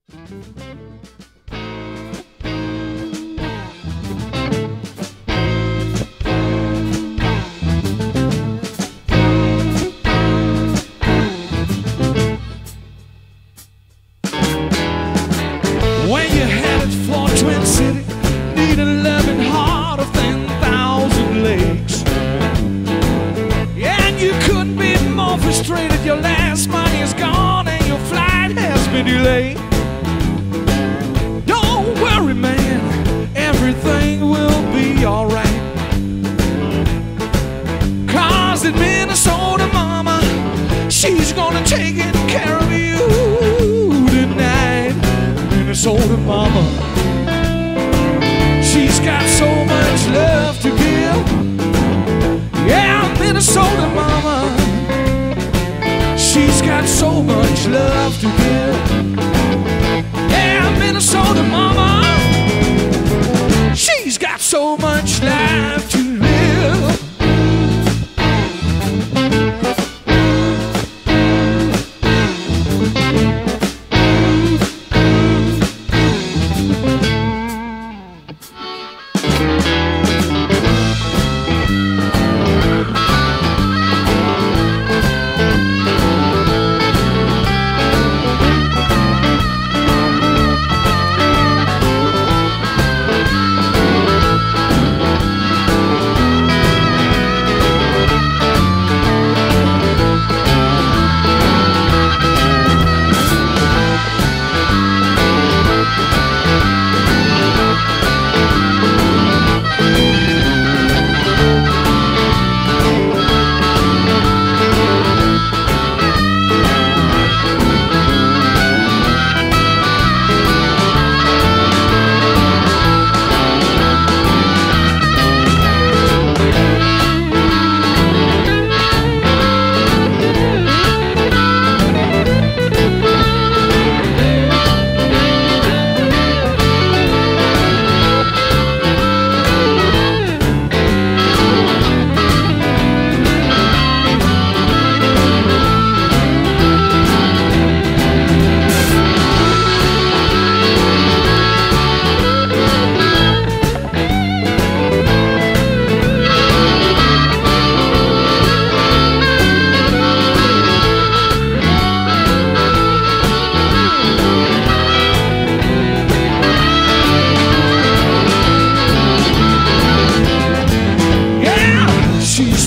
When you're headed for Twin City, need a loving heart of 10,000 lakes. And you couldn't be more frustrated. Your last money is gone and your flight has been delayed. Don't worry, man, everything will be alright. 'Cause in Minnesota, mama, she's gonna take care of you tonight. Minnesota mama, she's got so much love to give. Yeah, Minnesota mama, she's got so much love to give. Yeah, Minnesota mama, she's got so much life to live.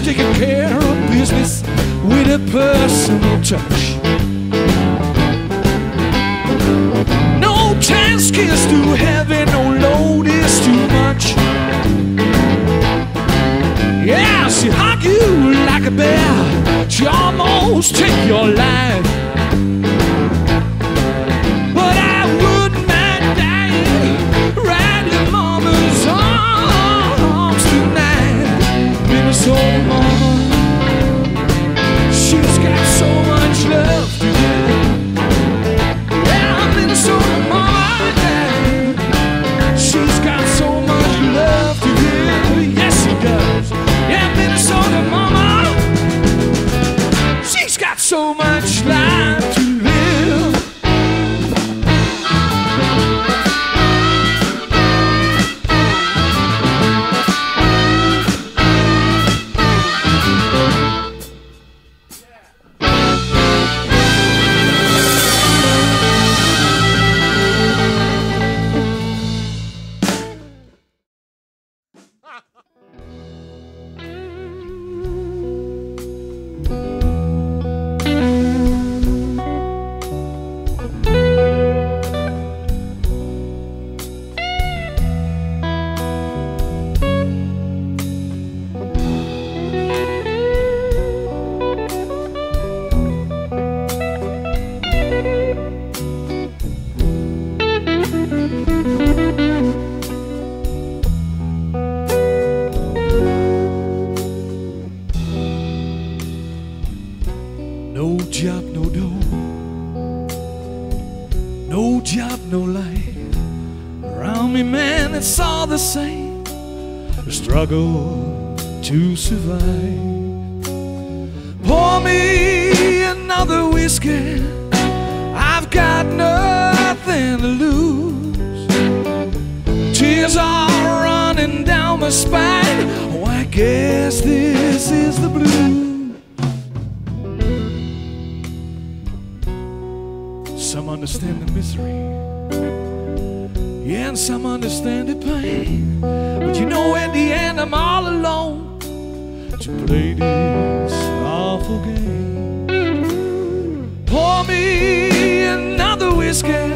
Taking care of business with a personal touch. No task is too heavy, no load is too much. Yeah, she hug you like a bear, she almost take your life. But I wouldn't mind dying right in mama's arms tonight. Minnesota mama, she's got so much love to give. Yeah, Minnesota mama, yeah, she's got so much love to give. Yes, she does. Yeah, Minnesota mama, she's got so much life to live. No job, no dough, no job, no life. Around me, man, it's all the same. The struggle to survive. Pour me another whiskey, I've got nothing spine. Oh, I guess this is the blues. Some understand the misery, yeah, and some understand the pain. But you know, at the end, I'm all alone to play this awful game. Pour me another whiskey,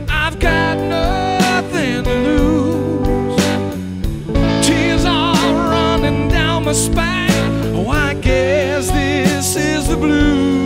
I've got nothing to lose. Tears are running down my spine. Oh, I guess this is the blues.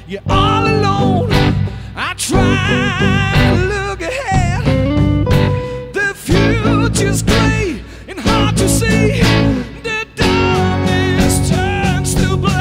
You're all alone. I try to look ahead. The future's gray and hard to see. The darkness turns to black.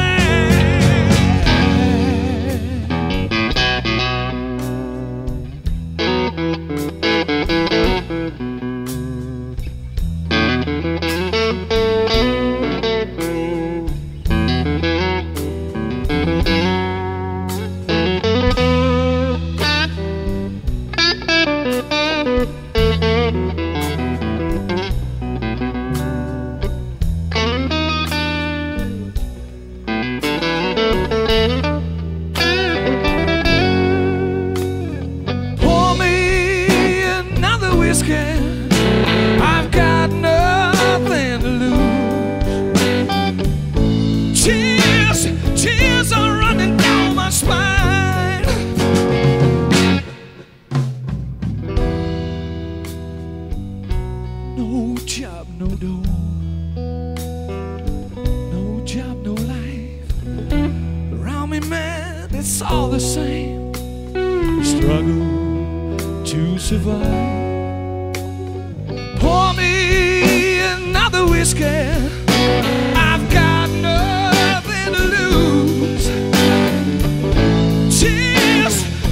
I've got nothing to lose. Tears are running down my spine. No job, no door. No job, no life. Around me, man, it's all the same. Struggle to survive. Pour me another whiskey, I've got nothing to lose.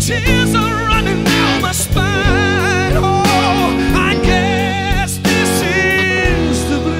Tears are running down my spine. Oh, I guess this is the blues.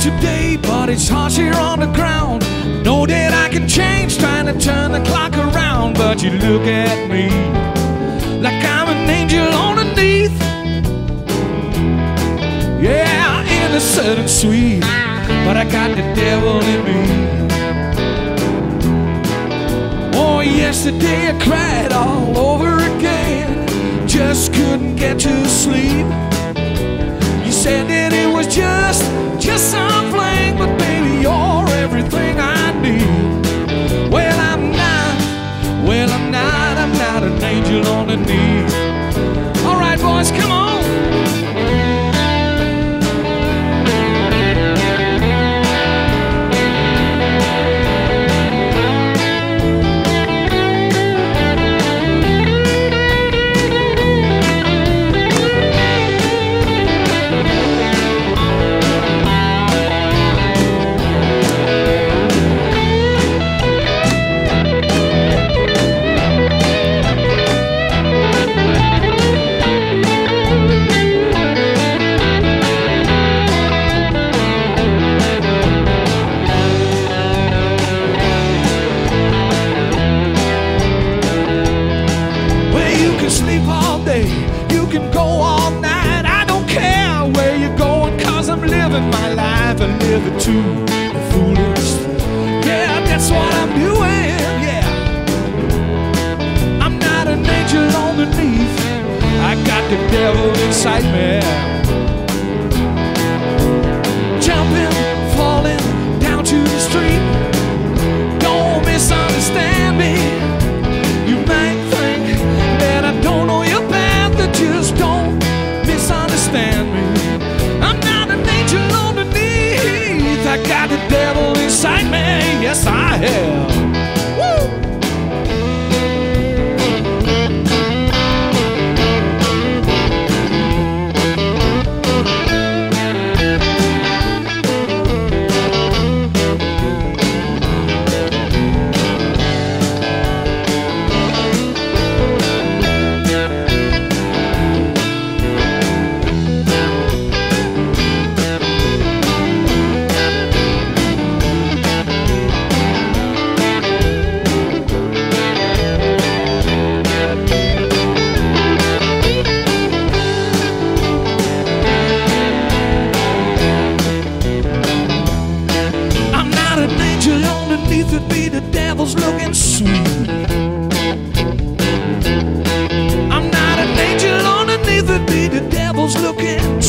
Today, but it's harsh here on the ground. Know that I can change, trying to turn the clock around. But you look at me like I'm an angel underneath. Yeah, innocent and sweet, but I got the devil in me. Oh, yesterday I cried all over again. Just couldn't get to sleep. You said that it was just some fling, but baby, you're everything I need. Well, I'm not an angel on the knee. All right, boys, come on. can go all night. I don't care where you're going, 'cause I'm living my life and live it to the fullest. Yeah, that's what I'm doing, yeah. I'm not an angel underneath, I got the devil inside me. Jumping, falling down to the street. Don't misunderstand me. You might think that I don't know your path, that just don't misunderstand me. I'm not an angel underneath, I got the devil inside me. Yes, I have. Woo! Underneath it be the devil's looking sweet. I'm not an angel underneath it be the devil's looking